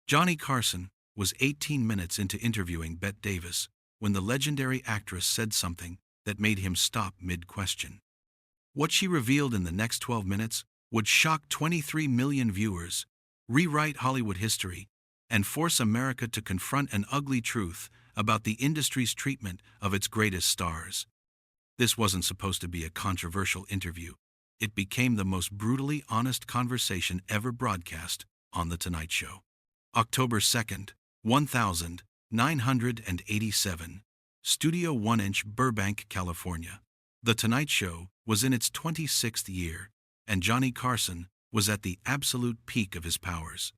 Johnny Carson was 18 minutes into interviewing Bette Davis when the legendary actress said something that made him stop mid-question. What she revealed in the next 12 minutes would shock 23 million viewers, rewrite Hollywood history, and force America to confront an ugly truth about the industry's treatment of its greatest stars. This wasn't supposed to be a controversial interview. It became the most brutally honest conversation ever broadcast on The Tonight Show. October 2nd, 1987, Studio 1-inch, Burbank, California. The Tonight Show was in its 26th year, and Johnny Carson was at the absolute peak of his powers.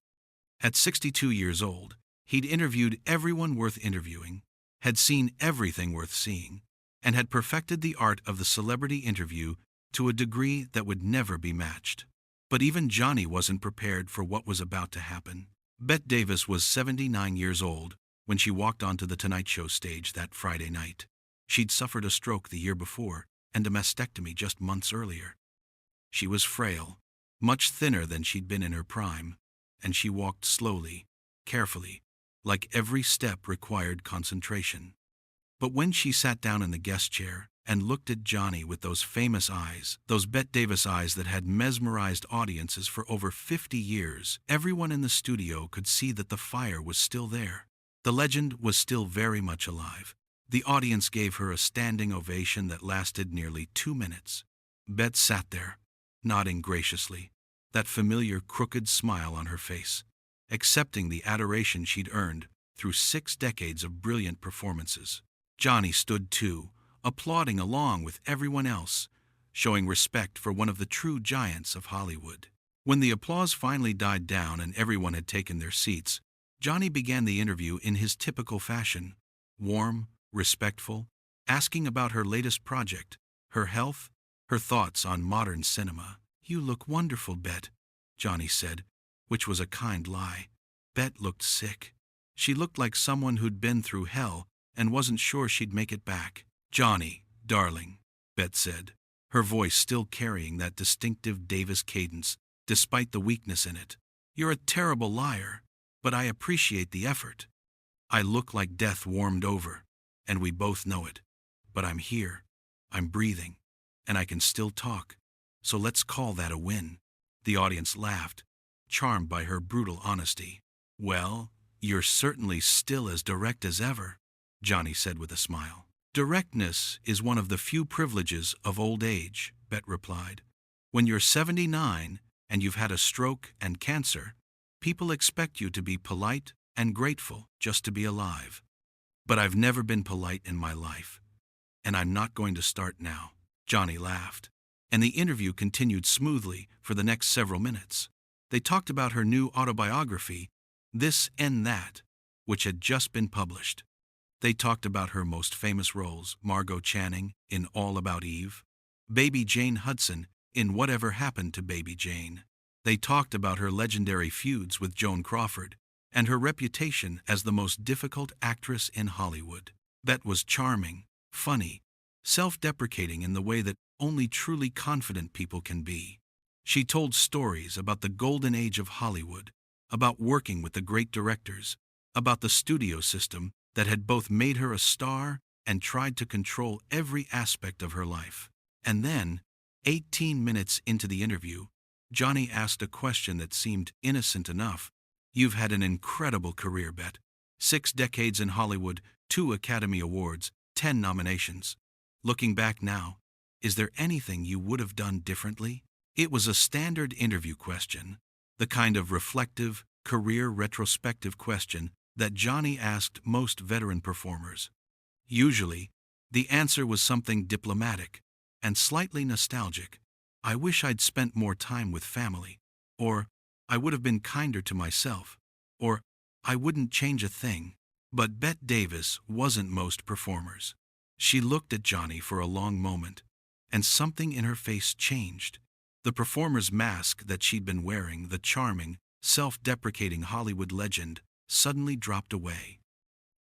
At 62 years old, he'd interviewed everyone worth interviewing, had seen everything worth seeing, and had perfected the art of the celebrity interview to a degree that would never be matched. But even Johnny wasn't prepared for what was about to happen. Bette Davis was 79 years old when she walked onto the Tonight Show stage that Friday night. She'd suffered a stroke the year before and a mastectomy just months earlier. She was frail, much thinner than she'd been in her prime, and she walked slowly, carefully, like every step required concentration. But when she sat down in the guest chair and looked at Johnny with those famous eyes, those Bette Davis eyes that had mesmerized audiences for over 50 years, everyone in the studio could see that the fire was still there. The legend was still very much alive. The audience gave her a standing ovation that lasted nearly 2 minutes. Bette sat there, nodding graciously, that familiar crooked smile on her face, accepting the adoration she'd earned through 6 decades of brilliant performances. Johnny stood too, applauding along with everyone else, showing respect for one of the true giants of Hollywood. When the applause finally died down and everyone had taken their seats, Johnny began the interview in his typical fashion, warm, respectful, asking about her latest project, her health, her thoughts on modern cinema. "You look wonderful, Bette," Johnny said, which was a kind lie. Bette looked sick. She looked like someone who'd been through hell and wasn't sure she'd make it back. "Johnny, darling," Bette said, her voice still carrying that distinctive Davis cadence, despite the weakness in it. "You're a terrible liar, but I appreciate the effort. I look like death warmed over, and we both know it. But I'm here, I'm breathing, and I can still talk. So let's call that a win." The audience laughed, charmed by her brutal honesty. "Well, you're certainly still as direct as ever," Johnny said with a smile. "Directness is one of the few privileges of old age," Bette replied. "When you're 79 and you've had a stroke and cancer, people expect you to be polite and grateful just to be alive. But I've never been polite in my life, and I'm not going to start now." Johnny laughed, and the interview continued smoothly for the next several minutes. They talked about her new autobiography, This and That, which had just been published. They talked about her most famous roles, Margot Channing in All About Eve, Baby Jane Hudson in Whatever Happened to Baby Jane. They talked about her legendary feuds with Joan Crawford and her reputation as the most difficult actress in Hollywood. Bette was charming, funny, self-deprecating in the way that only truly confident people can be. She told stories about the golden age of Hollywood, about working with the great directors, about the studio system that had both made her a star and tried to control every aspect of her life. And then, 18 minutes into the interview, Johnny asked a question that seemed innocent enough. "You've had an incredible career, Bette. 6 decades in Hollywood, 2 Academy Awards, 10 nominations. Looking back now, is there anything you would have done differently?" It was a standard interview question, the kind of reflective, career retrospective question that Johnny asked most veteran performers. Usually, the answer was something diplomatic and slightly nostalgic. "I wish I'd spent more time with family," or "I would have been kinder to myself," or "I wouldn't change a thing." But Bette Davis wasn't most performers. She looked at Johnny for a long moment, and something in her face changed. The performer's mask that she'd been wearing, the charming, self-deprecating Hollywood legend, suddenly dropped away.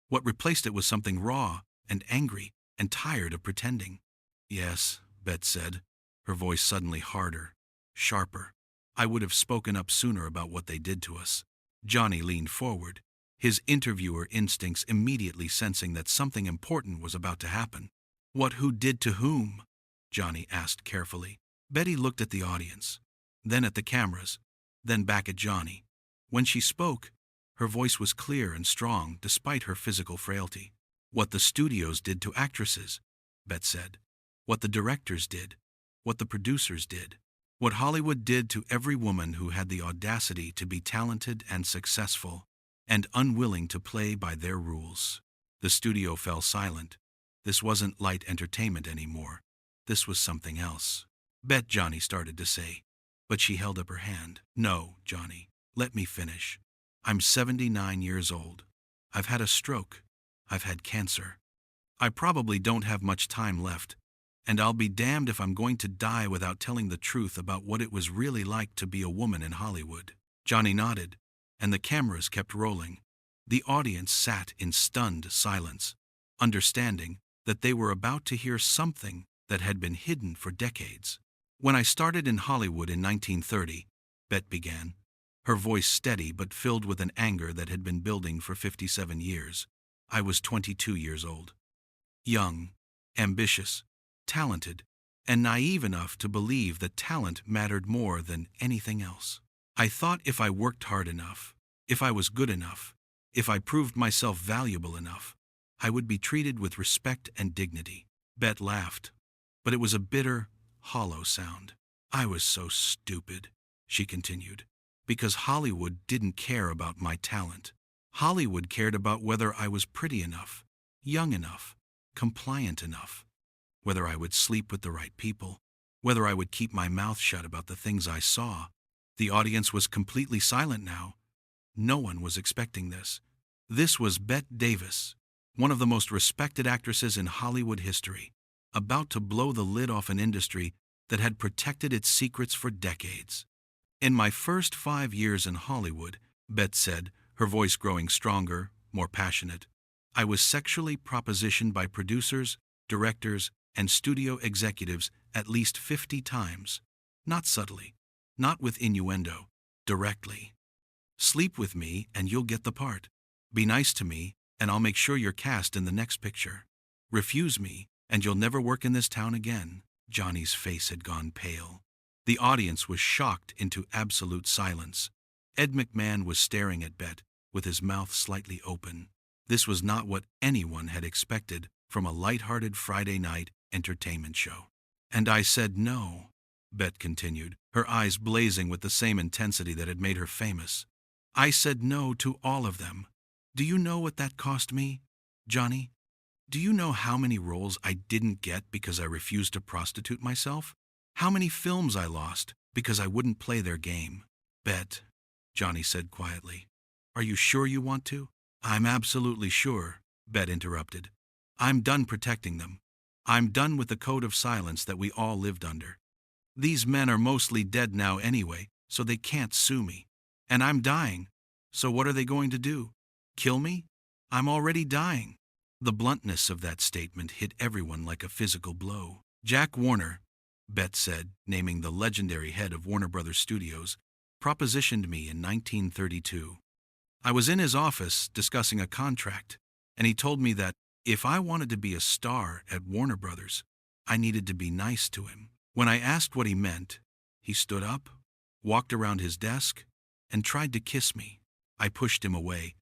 What replaced it was something raw and angry and tired of pretending. "Yes," Bette said, her voice suddenly harder, sharper. "I would have spoken up sooner about what they did to us. Johnny leaned forward, his interviewer instincts immediately sensing that something important was about to happen. What who did to whom? Johnny asked carefully. Betty looked at the audience, then at the cameras, then back at Johnny. When she spoke, her voice was clear and strong despite her physical frailty. What the studios did to actresses, Bette said. What the directors did. What the producers did. What Hollywood did to every woman who had the audacity to be talented and successful, and unwilling to play by their rules. The studio fell silent. This wasn't light entertainment anymore. This was something else. Bet, Johnny started to say, but she held up her hand. No, Johnny, let me finish. I'm 79 years old. I've had a stroke. I've had cancer. I probably don't have much time left, and I'll be damned if I'm going to die without telling the truth about what it was really like to be a woman in Hollywood. Johnny nodded, and the cameras kept rolling. The audience sat in stunned silence, understanding that they were about to hear something that had been hidden for decades. When I started in Hollywood in 1930, Bette began, her voice steady but filled with an anger that had been building for 57 years. I was 22 years old. Young, ambitious, talented, and naive enough to believe that talent mattered more than anything else. I thought if I worked hard enough, if I was good enough, if I proved myself valuable enough, I would be treated with respect and dignity. Bette laughed, but it was a bitter, hollow sound. I was so stupid, she continued, because Hollywood didn't care about my talent. Hollywood cared about whether I was pretty enough, young enough, compliant enough, whether I would sleep with the right people, whether I would keep my mouth shut about the things I saw. The audience was completely silent now. No one was expecting this. This was Bette Davis, one of the most respected actresses in Hollywood history, about to blow the lid off an industry that had protected its secrets for decades. In my first 5 years in Hollywood, Bette said, her voice growing stronger, more passionate, I was sexually propositioned by producers, directors, and studio executives at least 50 times. Not subtly, not with innuendo, directly. Sleep with me and you'll get the part. Be nice to me and I'll make sure you're cast in the next picture. Refuse me and you'll never work in this town again. Johnny's face had gone pale. The audience was shocked into absolute silence. Ed McMahon was staring at Bette with his mouth slightly open. This was not what anyone had expected from a light-hearted Friday night entertainment show. And I said no, Bette continued, her eyes blazing with the same intensity that had made her famous. I said no to all of them. Do you know what that cost me, Johnny? Do you know how many roles I didn't get because I refused to prostitute myself? How many films I lost because I wouldn't play their game? Bette, Johnny said quietly, are you sure you want to? I'm absolutely sure, Bette interrupted. I'm done protecting them. I'm done with the code of silence that we all lived under. These men are mostly dead now anyway, so they can't sue me. And I'm dying, so what are they going to do? Kill me? I'm already dying. The bluntness of that statement hit everyone like a physical blow. Jack Warner, Bette said, naming the legendary head of Warner Brothers Studios, propositioned me in 1932. I was in his office discussing a contract, and he told me that if I wanted to be a star at Warner Brothers, I needed to be nice to him. When I asked what he meant, he stood up, walked around his desk, and tried to kiss me. I pushed him away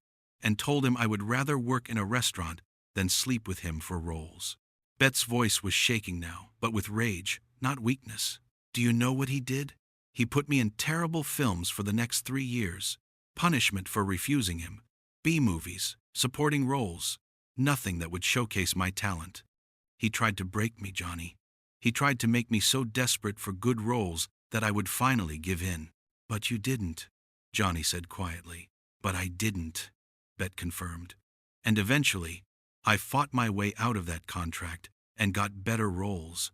and told him I would rather work in a restaurant than sleep with him for roles. Bette's voice was shaking now, but with rage, not weakness. Do you know what he did? He put me in terrible films for the next 3 years. Punishment for refusing him. B-movies, supporting roles, nothing that would showcase my talent. He tried to break me, Johnny. He tried to make me so desperate for good roles that I would finally give in. But you didn't, Johnny said quietly. But I didn't, Bette confirmed. And eventually, I fought my way out of that contract and got better roles.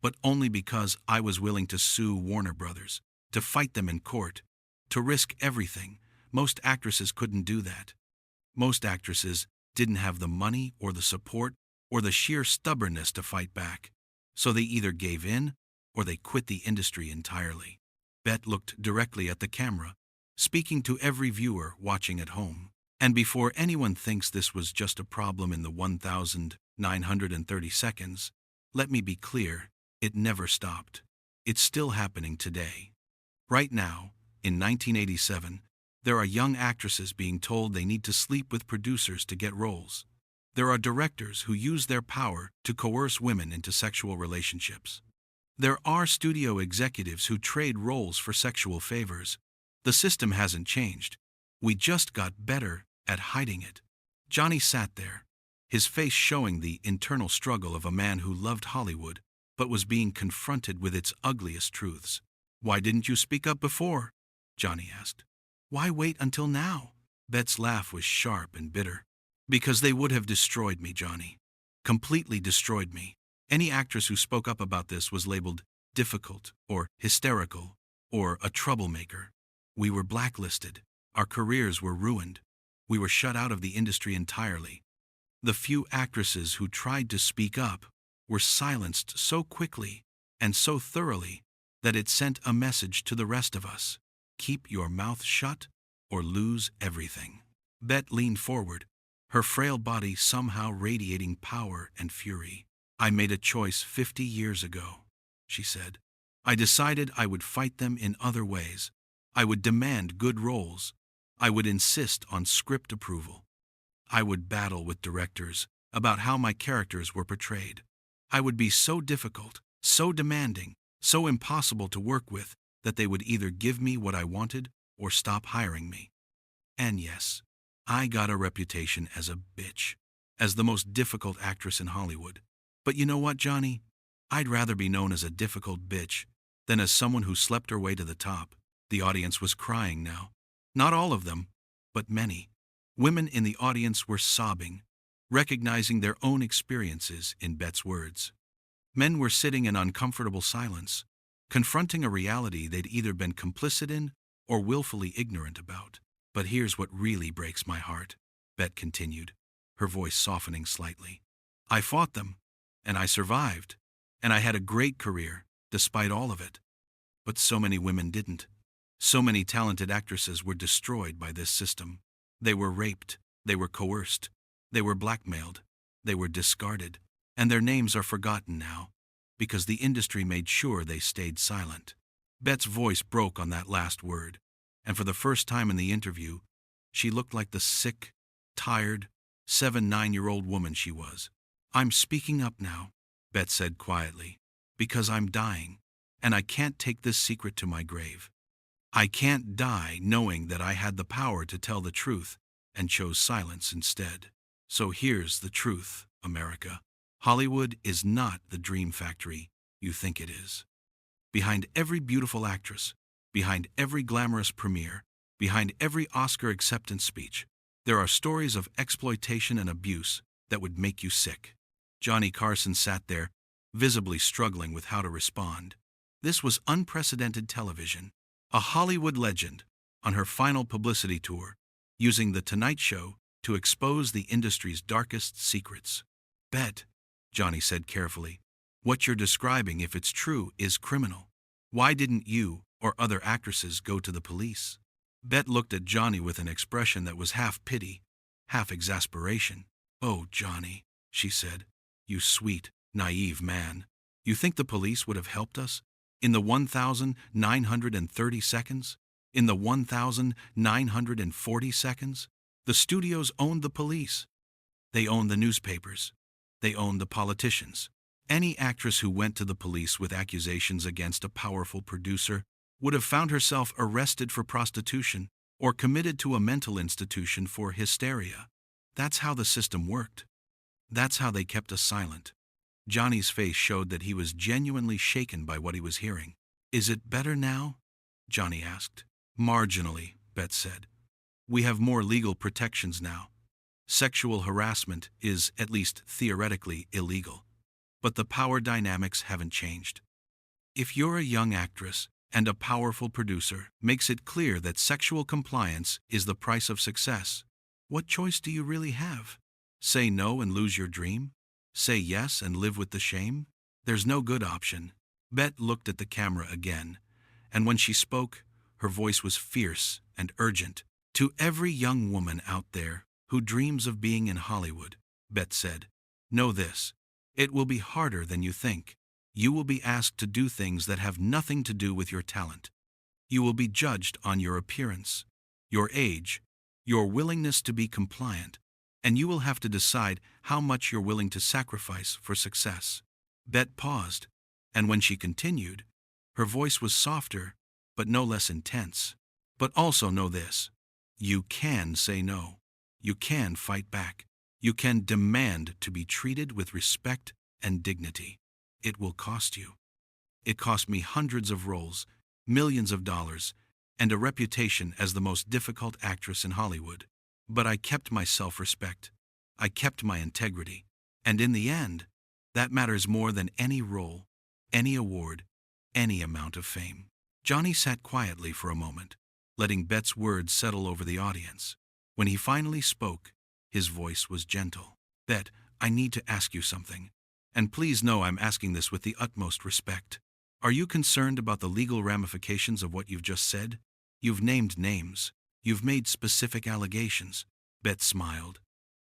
But only because I was willing to sue Warner Brothers, to fight them in court, to risk everything. Most actresses couldn't do that. Most actresses didn't have the money or the support or the sheer stubbornness to fight back. So they either gave in or they quit the industry entirely. Bette looked directly at the camera, speaking to every viewer watching at home. And before anyone thinks this was just a problem in the 1930 seconds, let me be clear, it never stopped. It's still happening today. Right now, in 1987, there are young actresses being told they need to sleep with producers to get roles. There are directors who use their power to coerce women into sexual relationships. There are studio executives who trade roles for sexual favors. The system hasn't changed. We just got better at hiding it. Johnny sat there, his face showing the internal struggle of a man who loved Hollywood, but was being confronted with its ugliest truths. "Why didn't you speak up before?" Johnny asked. "Why wait until now?" Bette's laugh was sharp and bitter. "Because they would have destroyed me, Johnny. Completely destroyed me. Any actress who spoke up about this was labeled difficult or hysterical or a troublemaker. We were blacklisted. Our careers were ruined. We were shut out of the industry entirely. The few actresses who tried to speak up were silenced so quickly and so thoroughly that it sent a message to the rest of us. Keep your mouth shut or lose everything." Bette leaned forward, her frail body somehow radiating power and fury. "I made a choice 50 years ago," she said. "I decided I would fight them in other ways. I would demand good roles. I would insist on script approval. I would battle with directors about how my characters were portrayed. I would be so difficult, so demanding, so impossible to work with that they would either give me what I wanted or stop hiring me. And yes, I got a reputation as a bitch, as the most difficult actress in Hollywood. But you know what, Johnny? I'd rather be known as a difficult bitch than as someone who slept her way to the top." The audience was crying now. Not all of them, but many. Women in the audience were sobbing, recognizing their own experiences in Bette's words. Men were sitting in uncomfortable silence, confronting a reality they'd either been complicit in or willfully ignorant about. "But here's what really breaks my heart," Bette continued, her voice softening slightly. "I fought them, and I survived, and I had a great career, despite all of it. But so many women didn't. So many talented actresses were destroyed by this system. They were raped, they were coerced, they were blackmailed, they were discarded, and their names are forgotten now, because the industry made sure they stayed silent." Bette's voice broke on that last word, and for the first time in the interview, she looked like the sick, tired, 9-year-old woman she was. "I'm speaking up now," Bette said quietly, "because I'm dying, and I can't take this secret to my grave. I can't die knowing that I had the power to tell the truth and chose silence instead. So here's the truth, America. Hollywood is not the dream factory you think it is. Behind every beautiful actress, behind every glamorous premiere, behind every Oscar acceptance speech, there are stories of exploitation and abuse that would make you sick." Johnny Carson sat there, visibly struggling with how to respond. This was unprecedented television. A Hollywood legend, on her final publicity tour, using The Tonight Show to expose the industry's darkest secrets. "Bette," Johnny said carefully, "what you're describing, if it's true, is criminal. Why didn't you or other actresses go to the police?" Bette looked at Johnny with an expression that was half pity, half exasperation. "Oh, Johnny," she said, "you sweet, naive man. You think the police would have helped us? In the 1930 seconds? In the 1940 seconds? The studios owned the police. They owned the newspapers. They owned the politicians. Any actress who went to the police with accusations against a powerful producer would have found herself arrested for prostitution or committed to a mental institution for hysteria. That's how the system worked. That's how they kept us silent." Johnny's face showed that he was genuinely shaken by what he was hearing. "Is it better now?" Johnny asked. "Marginally," Bette said. "We have more legal protections now. Sexual harassment is, at least theoretically, illegal. But the power dynamics haven't changed. If you're a young actress and a powerful producer makes it clear that sexual compliance is the price of success, what choice do you really have? Say no and lose your dream? Say yes and live with the shame? There's no good option." Bette looked at the camera again, and when she spoke, her voice was fierce and urgent. To every young woman out there who dreams of being in Hollywood, Bette said, know this. It will be harder than you think. You will be asked to do things that have nothing to do with your talent. You will be judged on your appearance, your age, your willingness to be compliant, and you will have to decide how much you're willing to sacrifice for success. Bette paused, and when she continued, her voice was softer, but no less intense. But also know this. You can say no. You can fight back. You can demand to be treated with respect and dignity. It will cost you. It cost me hundreds of roles, millions of dollars, and a reputation as the most difficult actress in Hollywood. But I kept my self-respect. I kept my integrity. And in the end, that matters more than any role, any award, any amount of fame. Johnny sat quietly for a moment, letting Bette's words settle over the audience. When he finally spoke, his voice was gentle. Bette, I need to ask you something. And please know I'm asking this with the utmost respect. Are you concerned about the legal ramifications of what you've just said? You've named names. You've made specific allegations. Bette smiled,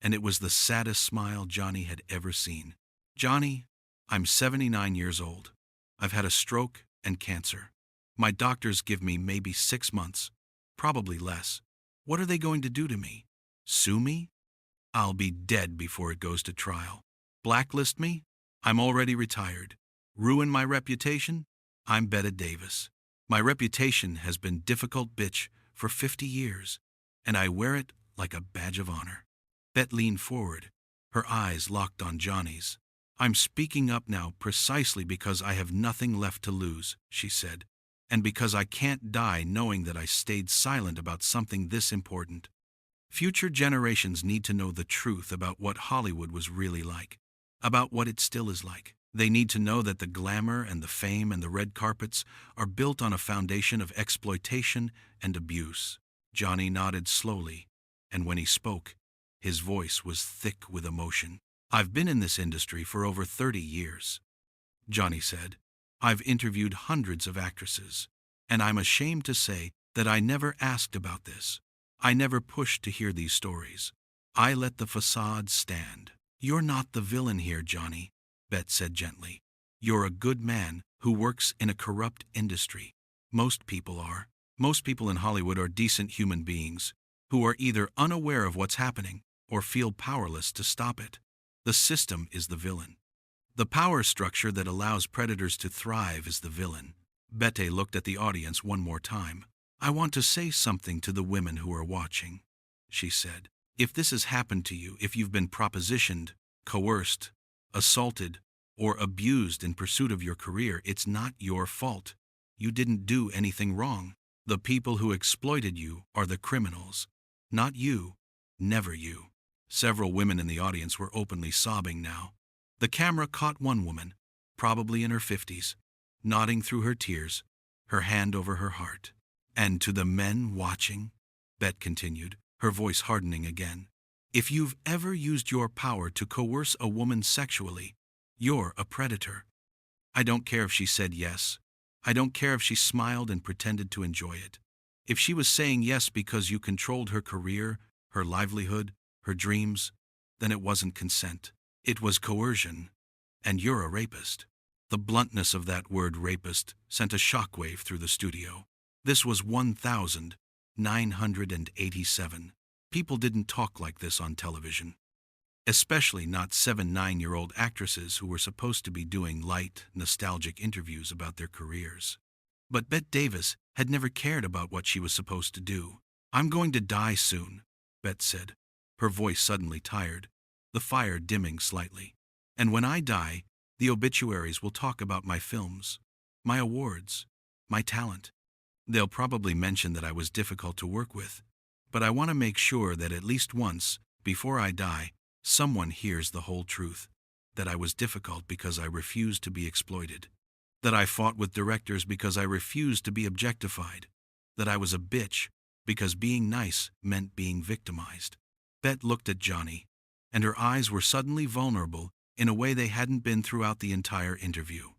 and it was the saddest smile Johnny had ever seen. Johnny, I'm 79 years old. I've had a stroke and cancer. My doctors give me maybe 6 months, probably less. What are they going to do to me? Sue me? I'll be dead before it goes to trial. Blacklist me? I'm already retired. Ruin my reputation? I'm Bette Davis. My reputation has been difficult bitch for 50 years, and I wear it like a badge of honor. Bette leaned forward, her eyes locked on Johnny's. I'm speaking up now precisely because I have nothing left to lose, she said, and because I can't die knowing that I stayed silent about something this important. Future generations need to know the truth about what Hollywood was really like, about what it still is like. They need to know that the glamour and the fame and the red carpets are built on a foundation of exploitation and abuse. Johnny nodded slowly, and when he spoke, his voice was thick with emotion. I've been in this industry for over 30 years, Johnny said. I've interviewed hundreds of actresses, and I'm ashamed to say that I never asked about this. I never pushed to hear these stories. I let the facade stand. You're not the villain here, Johnny, Bette said gently. You're a good man who works in a corrupt industry. Most people are. Most people in Hollywood are decent human beings who are either unaware of what's happening or feel powerless to stop it. The system is the villain. The power structure that allows predators to thrive is the villain. Bette looked at the audience one more time. I want to say something to the women who are watching, she said. If this has happened to you, if you've been propositioned, coerced, assaulted, or abused in pursuit of your career, it's not your fault. You didn't do anything wrong. The people who exploited you are the criminals. Not you. Never you. Several women in the audience were openly sobbing now. The camera caught one woman, probably in her 50s, nodding through her tears, her hand over her heart. And to the men watching, Bette continued, her voice hardening again, if you've ever used your power to coerce a woman sexually, you're a predator. I don't care if she said yes. I don't care if she smiled and pretended to enjoy it. If she was saying yes because you controlled her career, her livelihood, her dreams, then it wasn't consent. It was coercion. And you're a rapist. The bluntness of that word rapist sent a shockwave through the studio. This was 1987. People didn't talk like this on television. Especially not 7-9-year-old actresses who were supposed to be doing light, nostalgic interviews about their careers. But Bette Davis had never cared about what she was supposed to do. I'm going to die soon, Bette said, her voice suddenly tired, the fire dimming slightly. And when I die, the obituaries will talk about my films, my awards, my talent. They'll probably mention that I was difficult to work with, but I want to make sure that at least once, before I die, someone hears the whole truth, that I was difficult because I refused to be exploited, that I fought with directors because I refused to be objectified, that I was a bitch because being nice meant being victimized. Bette looked at Johnny, and her eyes were suddenly vulnerable in a way they hadn't been throughout the entire interview.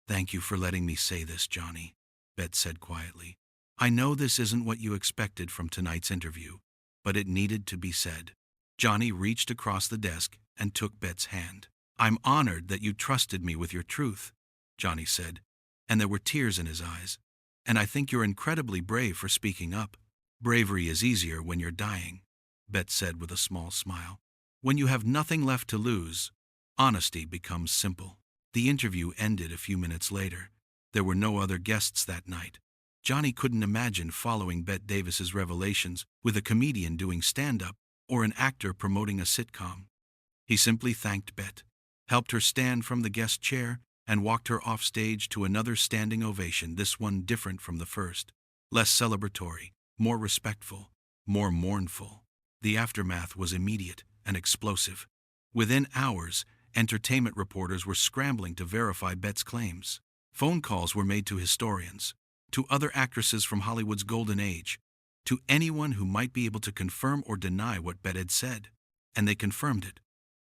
Thank you for letting me say this, Johnny, Bette said quietly. I know this isn't what you expected from tonight's interview, but it needed to be said. Johnny reached across the desk and took Bette's hand. I'm honored that you trusted me with your truth, Johnny said, and there were tears in his eyes. And I think you're incredibly brave for speaking up. Bravery is easier when you're dying, Bette said with a small smile. When you have nothing left to lose, honesty becomes simple. The interview ended a few minutes later. There were no other guests that night. Johnny couldn't imagine following Bette Davis's revelations with a comedian doing stand-up or an actor promoting a sitcom. He simply thanked Bette, helped her stand from the guest chair, and walked her off stage to another standing ovation, this one different from the first. Less celebratory, more respectful, more mournful. The aftermath was immediate and explosive. Within hours, entertainment reporters were scrambling to verify Bette's claims. Phone calls were made to historians, to other actresses from Hollywood's golden age, to anyone who might be able to confirm or deny what Bette had said. And they confirmed it.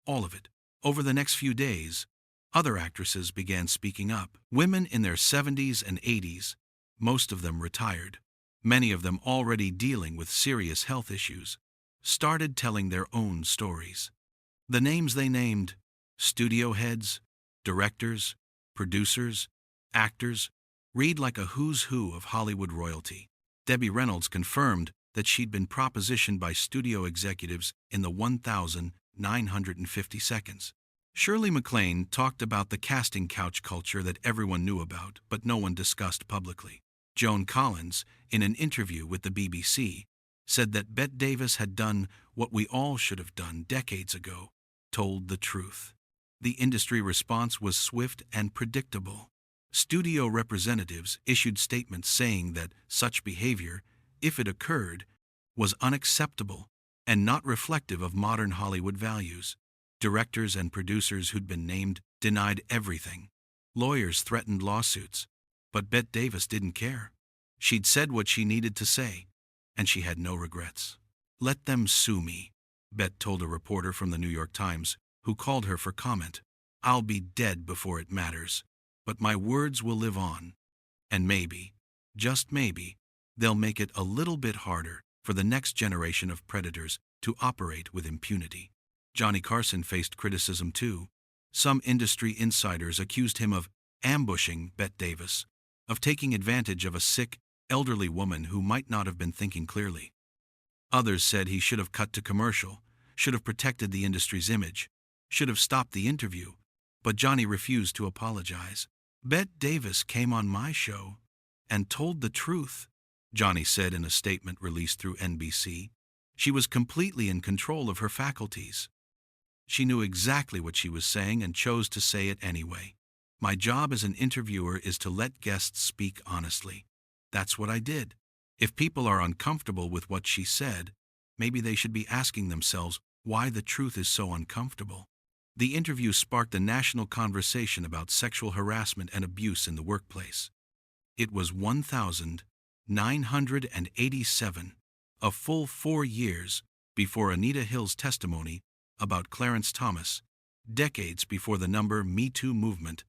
All of it. Over the next few days, other actresses began speaking up. Women in their 70s and 80s, most of them retired, many of them already dealing with serious health issues, started telling their own stories. The names they named: studio heads, directors, producers, actors, read like a who's who of Hollywood royalty. Debbie Reynolds confirmed that she'd been propositioned by studio executives in the 1,950 seconds. Shirley MacLaine talked about the casting couch culture that everyone knew about, but no one discussed publicly. Joan Collins, in an interview with the BBC, said that Bette Davis had done what we all should have done decades ago, told the truth. The industry response was swift and predictable. Studio representatives issued statements saying that such behavior, if it occurred, was unacceptable and not reflective of modern Hollywood values. Directors and producers who'd been named denied everything. Lawyers threatened lawsuits, but Bette Davis didn't care. She'd said what she needed to say, and she had no regrets. Let them sue me, Bette told a reporter from the New York Times, who called her for comment. I'll be dead before it matters, but my words will live on. And maybe, just maybe, they'll make it a little bit harder for the next generation of predators to operate with impunity. Johnny Carson faced criticism too. Some industry insiders accused him of ambushing Bette Davis, of taking advantage of a sick, elderly woman who might not have been thinking clearly. Others said he should have cut to commercial, should have protected the industry's image, should have stopped the interview, but Johnny refused to apologize. Bette Davis came on my show and told the truth, Johnny said in a statement released through NBC. She was completely in control of her faculties. She knew exactly what she was saying and chose to say it anyway. My job as an interviewer is to let guests speak honestly. That's what I did. If people are uncomfortable with what she said, maybe they should be asking themselves why the truth is so uncomfortable. The interview sparked a national conversation about sexual harassment and abuse in the workplace. It was 1,987, a full 4 years before Anita Hill's testimony about Clarence Thomas, decades before the Me Too movement.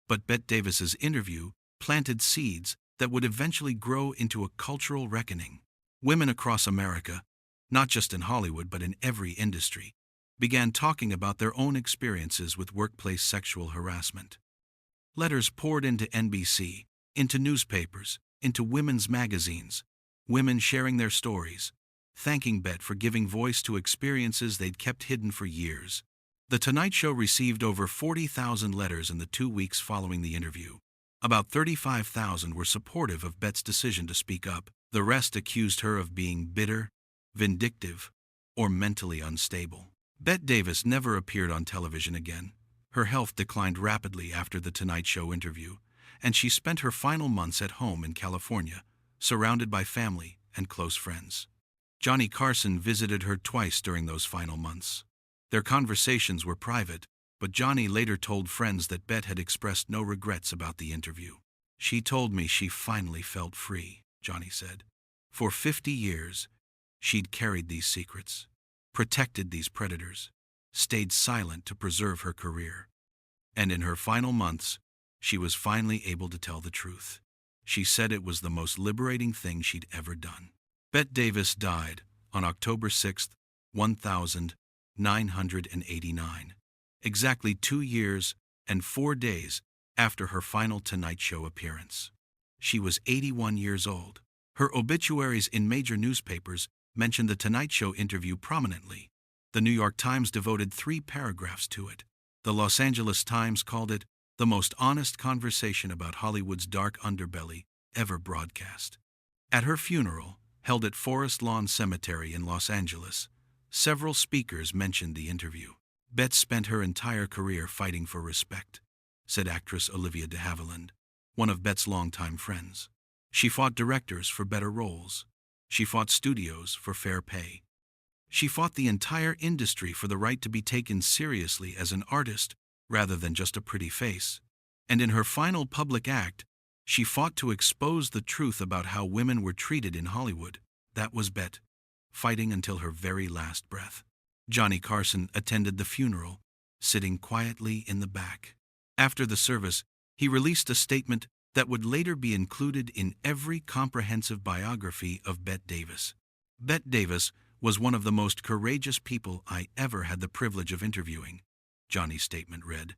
But Bette Davis's interview planted seeds that would eventually grow into a cultural reckoning. Women across America, not just in Hollywood but in every industry, began talking about their own experiences with workplace sexual harassment. Letters poured into NBC, into newspapers, into women's magazines, women sharing their stories, thanking Bette for giving voice to experiences they'd kept hidden for years. The Tonight Show received over 40,000 letters in the 2 weeks following the interview. About 35,000 were supportive of Bette's decision to speak up. The rest accused her of being bitter, vindictive, or mentally unstable. Bette Davis never appeared on television again. Her health declined rapidly after the Tonight Show interview, and she spent her final months at home in California, surrounded by family and close friends. Johnny Carson visited her twice during those final months. Their conversations were private, but Johnny later told friends that Bette had expressed no regrets about the interview. She told me she finally felt free, Johnny said. For 50 years, she'd carried these secrets, protected these predators, stayed silent to preserve her career. And in her final months, she was finally able to tell the truth. She said it was the most liberating thing she'd ever done. Bette Davis died on October 6, 1989, exactly 2 years and 4 days after her final Tonight Show appearance. She was 81 years old. Her obituaries in major newspapers mentioned the Tonight Show interview prominently. The New York Times devoted 3 paragraphs to it. The Los Angeles Times called it the most honest conversation about Hollywood's dark underbelly ever broadcast. At her funeral, held at Forest Lawn Cemetery in Los Angeles, several speakers mentioned the interview. Bette spent her entire career fighting for respect, said actress Olivia de Havilland, one of Bette's longtime friends. She fought directors for better roles. She fought studios for fair pay. She fought the entire industry for the right to be taken seriously as an artist rather than just a pretty face. And in her final public act, she fought to expose the truth about how women were treated in Hollywood. That was Bette, fighting until her very last breath. Johnny Carson attended the funeral, sitting quietly in the back. After the service, he released a statement that would later be included in every comprehensive biography of Bette Davis. Bette Davis was one of the most courageous people I ever had the privilege of interviewing, Johnny's statement read.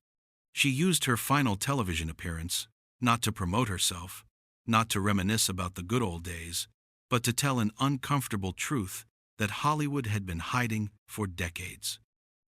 She used her final television appearance not to promote herself, not to reminisce about the good old days, but to tell an uncomfortable truth that Hollywood had been hiding for decades.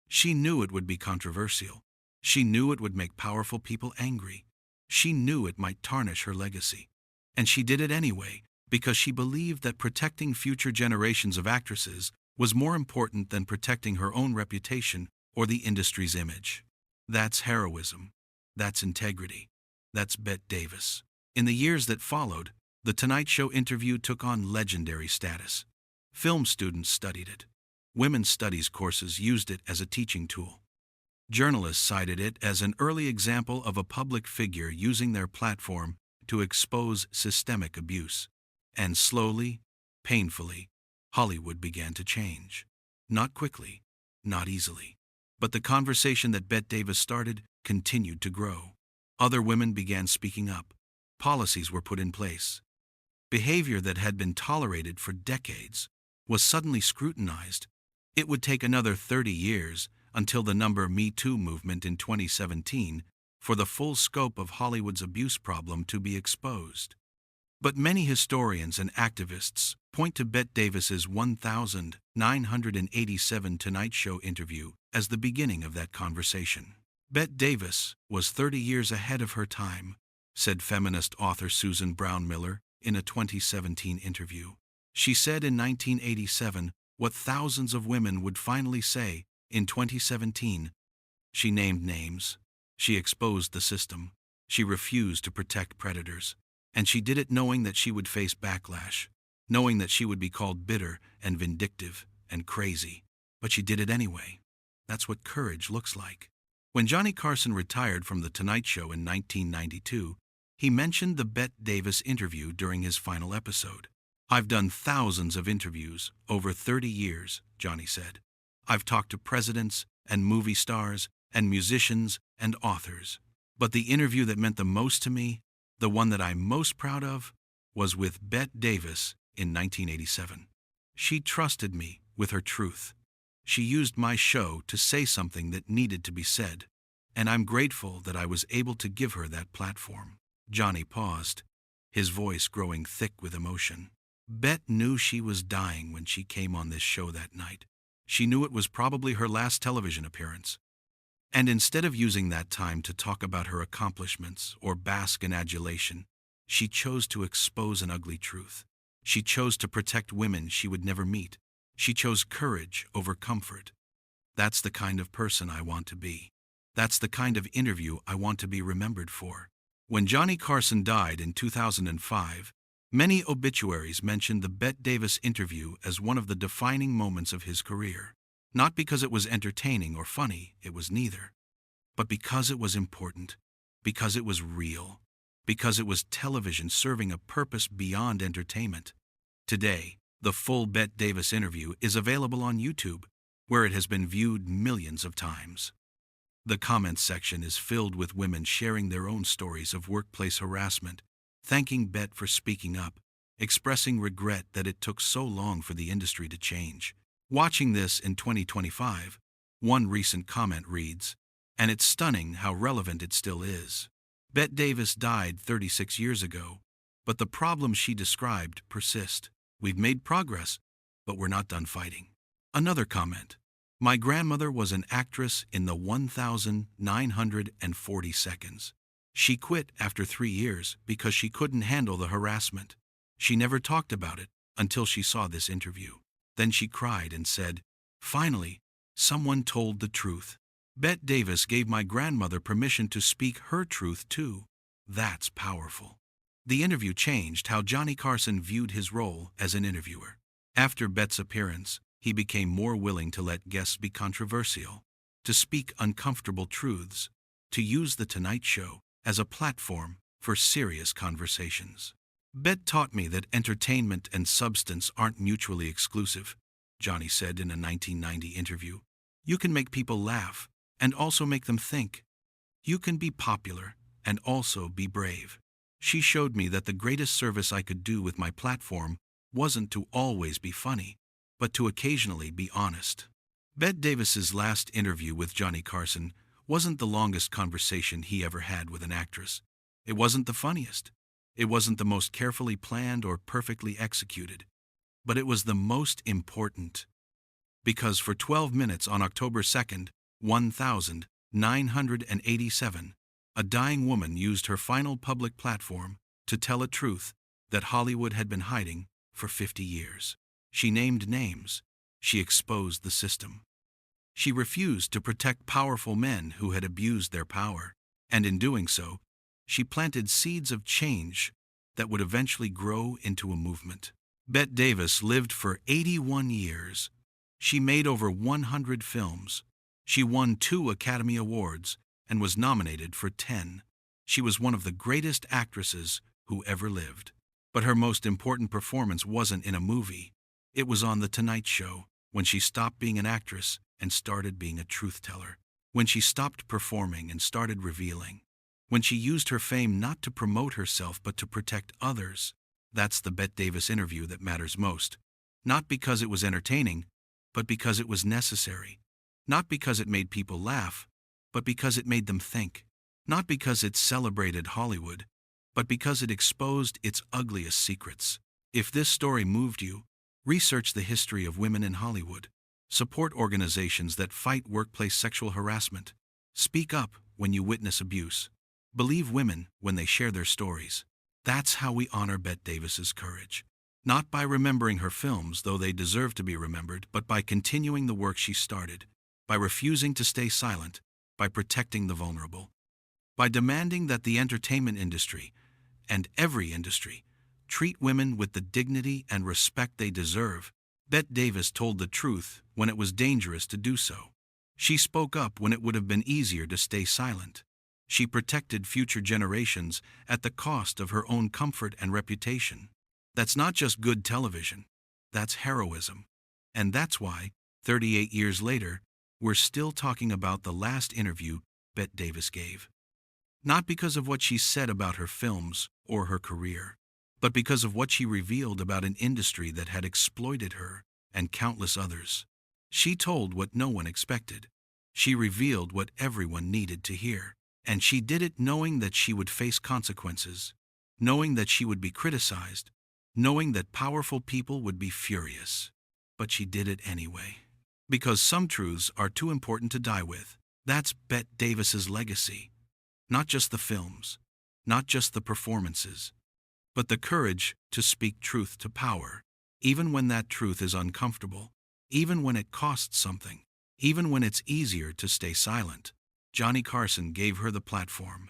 She knew it would be controversial. She knew it would make powerful people angry. She knew it might tarnish her legacy. And she did it anyway, because she believed that protecting future generations of actresses was more important than protecting her own reputation or the industry's image. That's heroism. That's integrity. That's Bette Davis. In the years that followed, the Tonight Show interview took on legendary status. Film students studied it. Women's studies courses used it as a teaching tool. Journalists cited it as an early example of a public figure using their platform to expose systemic abuse. And slowly, painfully, Hollywood began to change. Not quickly, not easily. But the conversation that Bette Davis started continued to grow. Other women began speaking up. Policies were put in place. Behavior that had been tolerated for decades was suddenly scrutinized. It would take another 30 years until the Me Too movement in 2017 for the full scope of Hollywood's abuse problem to be exposed. But many historians and activists point to Bette Davis's 1987 Tonight Show interview as the beginning of that conversation. Bette Davis was 30 years ahead of her time, said feminist author Susan Brown Miller in a 2017 interview. She said in 1987 what thousands of women would finally say in 2017. She named names. She exposed the system. She refused to protect predators. And she did it knowing that she would face backlash, knowing that she would be called bitter and vindictive and crazy. But she did it anyway. That's what courage looks like. When Johnny Carson retired from The Tonight Show in 1992, he mentioned the Bette Davis interview during his final episode. "I've done thousands of interviews over 30 years, Johnny said. I've talked to presidents and movie stars and musicians and authors. But the interview that meant the most to me, the one that I'm most proud of, was with Bette Davis in 1987. She trusted me with her truth. She used my show to say something that needed to be said, and I'm grateful that I was able to give her that platform." Johnny paused, his voice growing thick with emotion. Bette knew she was dying when she came on this show that night. She knew it was probably her last television appearance. And instead of using that time to talk about her accomplishments or bask in adulation, she chose to expose an ugly truth. She chose to protect women she would never meet. She chose courage over comfort. That's the kind of person I want to be. That's the kind of interview I want to be remembered for. When Johnny Carson died in 2005, many obituaries mentioned the Bette Davis interview as one of the defining moments of his career. Not because it was entertaining or funny, it was neither. But because it was important, because it was real, because it was television serving a purpose beyond entertainment. Today, the full Bette Davis interview is available on YouTube, where it has been viewed millions of times. The comments section is filled with women sharing their own stories of workplace harassment, thanking Bette for speaking up, expressing regret that it took so long for the industry to change. Watching this in 2025, one recent comment reads, "And it's stunning how relevant it still is." Bette Davis died 36 years ago, but the problems she described persist. "We've made progress, but we're not done fighting." Another comment, "My grandmother was an actress in the 1940 seconds. She quit after 3 years because she couldn't handle the harassment. She never talked about it until she saw this interview. Then she cried and said, 'Finally, someone told the truth.' Bette Davis gave my grandmother permission to speak her truth too. That's powerful." The interview changed how Johnny Carson viewed his role as an interviewer. After Bette's appearance, he became more willing to let guests be controversial, to speak uncomfortable truths, to use The Tonight Show as a platform for serious conversations. "Bette taught me that entertainment and substance aren't mutually exclusive," Johnny said in a 1990 interview. "You can make people laugh and also make them think. You can be popular and also be brave. She showed me that the greatest service I could do with my platform wasn't to always be funny, but to occasionally be honest." Bette Davis's last interview with Johnny Carson wasn't the longest conversation he ever had with an actress. It wasn't the funniest. It wasn't the most carefully planned or perfectly executed. But it was the most important. Because for 12 minutes on October 2nd, 1987, a dying woman used her final public platform to tell a truth that Hollywood had been hiding for 50 years. She named names. She exposed the system. She refused to protect powerful men who had abused their power, and in doing so, she planted seeds of change that would eventually grow into a movement. Bette Davis lived for 81 years. She made over 100 films. She won 2 Academy Awards and was nominated for 10. She was one of the greatest actresses who ever lived. But her most important performance wasn't in a movie. It was on The Tonight Show, when she stopped being an actress and started being a truth-teller. When she stopped performing and started revealing. When she used her fame not to promote herself but to protect others. That's the Bette Davis interview that matters most. Not because it was entertaining, but because it was necessary. Not because it made people laugh, but because it made them think. Not because it celebrated Hollywood, but because it exposed its ugliest secrets. If this story moved you, research the history of women in Hollywood. Support organizations that fight workplace sexual harassment. Speak up when you witness abuse. Believe women when they share their stories. That's how we honor Bette Davis's courage. Not by remembering her films, though they deserve to be remembered, but by continuing the work she started, by refusing to stay silent, by protecting the vulnerable, by demanding that the entertainment industry, and every industry, treat women with the dignity and respect they deserve. Bette Davis told the truth when it was dangerous to do so. She spoke up when it would have been easier to stay silent. She protected future generations at the cost of her own comfort and reputation. That's not just good television. That's heroism. And that's why, 38 years later, we're still talking about the last interview Bette Davis gave. Not because of what she said about her films or her career, but because of what she revealed about an industry that had exploited her and countless others. She told what no one expected. She revealed what everyone needed to hear. And she did it knowing that she would face consequences, knowing that she would be criticized, knowing that powerful people would be furious. But she did it anyway. Because some truths are too important to die with. That's Bette Davis's legacy. Not just the films, not just the performances, but the courage to speak truth to power, even when that truth is uncomfortable, even when it costs something, even when it's easier to stay silent. Johnny Carson gave her the platform.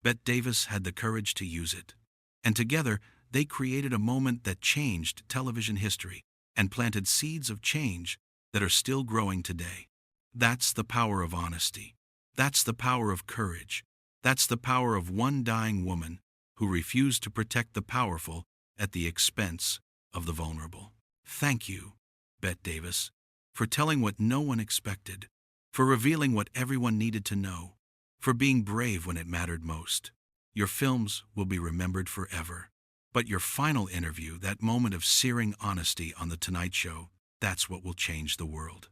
Bette Davis had the courage to use it. And together, they created a moment that changed television history and planted seeds of change that are still growing today. That's the power of honesty. That's the power of courage. That's the power of one dying woman who refused to protect the powerful at the expense of the vulnerable. Thank you, Bette Davis, for telling what no one expected, for revealing what everyone needed to know, for being brave when it mattered most. Your films will be remembered forever. But your final interview, that moment of searing honesty on The Tonight Show, that's what will change the world.